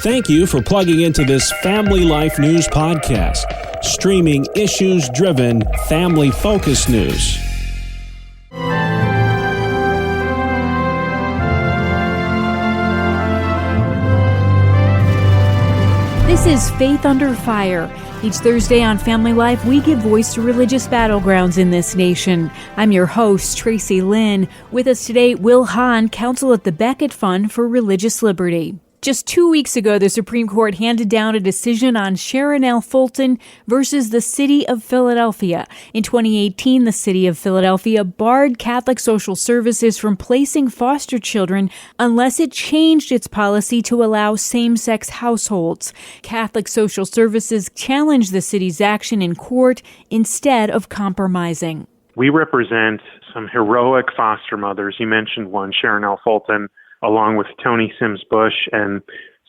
Thank you for plugging into this Family Life News podcast, streaming issues-driven, family-focused news. This is Faith Under Fire. Each Thursday on Family Life, we give voice to religious battlegrounds in this nation. I'm your host, Tracy Lynn. With us today, Will Haun, counsel at the Becket Fund for Religious Liberty. Just 2 weeks ago, the Supreme Court handed down a decision on Sharonelle Fulton versus the City of Philadelphia. In 2018, the City of Philadelphia barred Catholic Social Services from placing foster children unless it changed its policy to allow same-sex households. Catholic Social Services challenged the city's action in court instead of compromising. We represent some heroic foster mothers. You mentioned one, Sharonelle Fulton, along with Tony Sims Bush and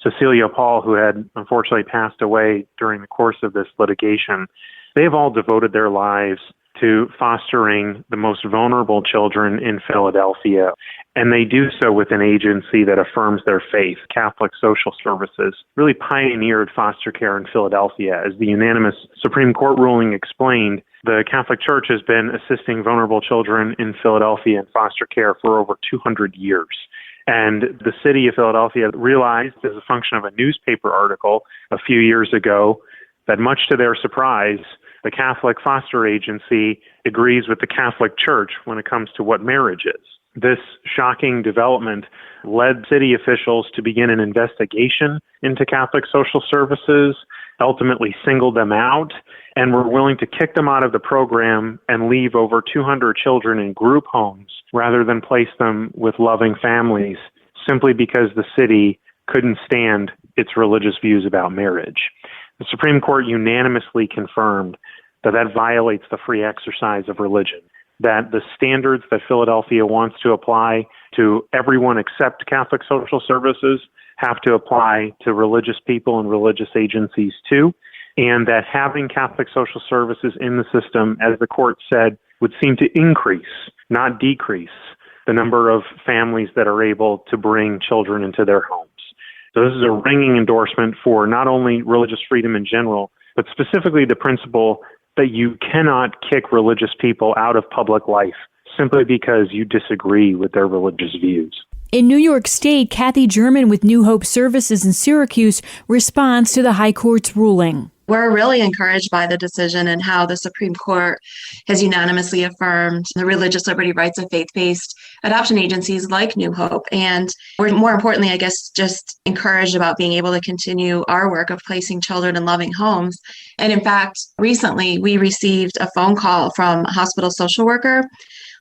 Cecilia Paul, who had unfortunately passed away during the course of this litigation. They've all devoted their lives to fostering the most vulnerable children in Philadelphia, and they do so with an agency that affirms their faith. Catholic Social Services really pioneered foster care in Philadelphia. As the unanimous Supreme Court ruling explained, the Catholic Church has been assisting vulnerable children in Philadelphia in foster care for over 200 years. And the city of Philadelphia realized, as a function of a newspaper article a few years ago, that much to their surprise, the Catholic Foster Agency agrees with the Catholic Church when it comes to what marriage is. This shocking development led city officials to begin an investigation into Catholic Social Services, ultimately singled them out, and were willing to kick them out of the program and leave over 200 children in group homes rather than place them with loving families, simply because the city couldn't stand its religious views about marriage. The Supreme Court unanimously confirmed that that violates the free exercise of religion, that the standards that Philadelphia wants to apply to everyone except Catholic Social Services have to apply to religious people and religious agencies too, and that having Catholic Social Services in the system, as the court said, would seem to increase, not decrease, the number of families that are able to bring children into their homes. So this is a ringing endorsement for not only religious freedom in general, but specifically the principle that you cannot kick religious people out of public life simply because you disagree with their religious views. In New York State, Kathy Jerman with New Hope Services in Syracuse responds to the High Court's ruling. We're really encouraged by the decision and how the Supreme Court has unanimously affirmed the religious liberty rights of faith-based adoption agencies like New Hope. And we're more importantly, I guess, just encouraged about being able to continue our work of placing children in loving homes. And in fact, recently we received a phone call from a hospital social worker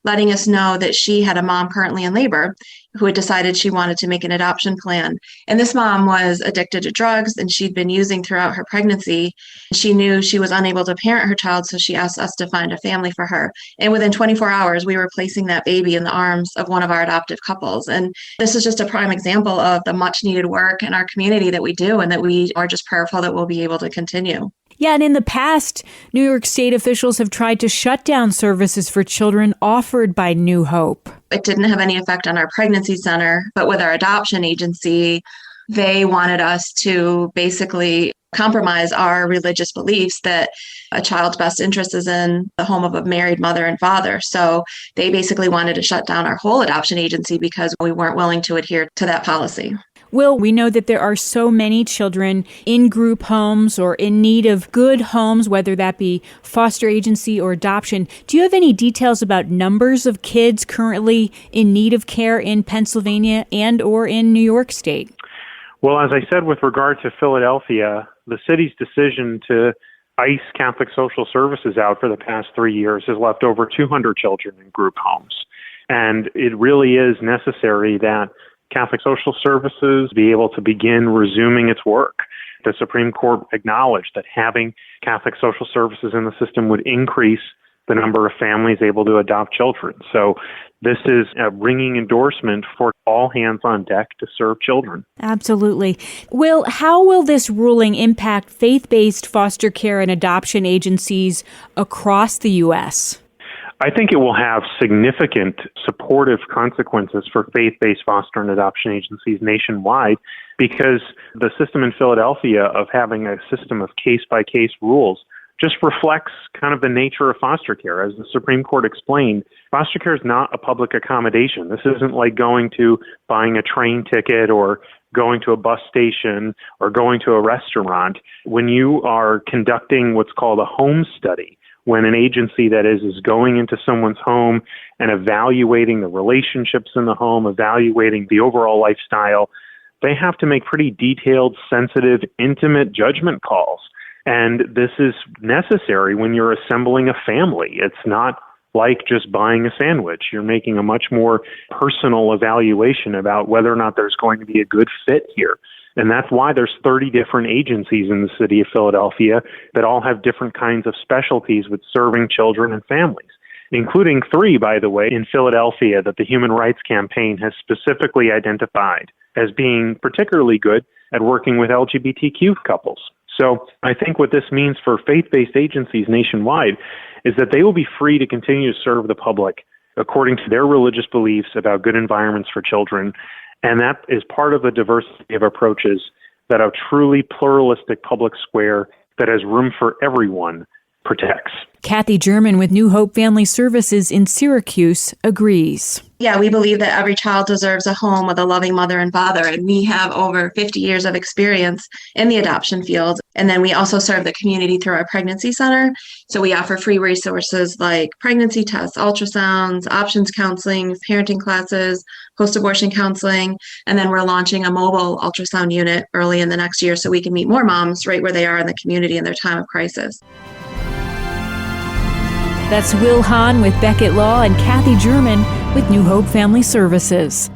letting us know that she had a mom currently in labor who had decided she wanted to make an adoption plan. And this mom was addicted to drugs and she'd been using throughout her pregnancy. She knew she was unable to parent her child, so she asked us to find a family for her. And within 24 hours, we were placing that baby in the arms of one of our adoptive couples. And this is just a prime example of the much needed work in our community that we do and that we are just prayerful that we'll be able to continue. Yeah, and in the past, New York State officials have tried to shut down services for children offered by New Hope. It didn't have any effect on our pregnancy center, but with our adoption agency, they wanted us to basically compromise our religious beliefs that a child's best interest is in the home of a married mother and father. So they basically wanted to shut down our whole adoption agency because we weren't willing to adhere to that policy. Will, we know that there are so many children in group homes or in need of good homes, whether that be foster agency or adoption. Do you have any details about numbers of kids currently in need of care in Pennsylvania and or in New York State? Well, as I said, with regard to Philadelphia, the city's decision to ICE Catholic Social Services out for the past 3 years has left over 200 children in group homes. And it really is necessary that Catholic Social Services be able to begin resuming its work. The Supreme Court acknowledged that having Catholic Social Services in the system would increase the number of families able to adopt children. So this is a ringing endorsement for all hands on deck to serve children. Absolutely. Will, how will this ruling impact faith-based foster care and adoption agencies across the U.S.? I think it will have significant supportive consequences for faith-based foster and adoption agencies nationwide, because the system in Philadelphia of having a system of case-by-case rules just reflects kind of the nature of foster care. As the Supreme Court explained, foster care is not a public accommodation. This isn't like going to buying a train ticket or going to a bus station or going to a restaurant. When you are conducting what's called a home study, when an agency that is going into someone's home and evaluating the relationships in the home, evaluating the overall lifestyle, they have to make pretty detailed, sensitive, intimate judgment calls. And this is necessary when you're assembling a family. It's not like just buying a sandwich. You're making a much more personal evaluation about whether or not there's going to be a good fit here. And that's why there's 30 different agencies in the city of Philadelphia that all have different kinds of specialties with serving children and families, including 3, by the way, in Philadelphia that the Human Rights Campaign has specifically identified as being particularly good at working with LGBTQ couples. So I think what this means for faith-based agencies nationwide is that they will be free to continue to serve the public according to their religious beliefs about good environments for children. And that is part of the diversity of approaches that a truly pluralistic public square that has room for everyone protects. Kathy Jerman with New Hope Family Services in Syracuse agrees. Yeah, we believe that every child deserves a home with a loving mother and father, and we have over 50 years of experience in the adoption field. And then we also serve the community through our pregnancy center. So we offer free resources like pregnancy tests, ultrasounds, options counseling, parenting classes, post-abortion counseling, and then we're launching a mobile ultrasound unit early in the next year so we can meet more moms right where they are in the community in their time of crisis. That's Will Haun with Becket Law and Kathy Jerman with New Hope Family Services.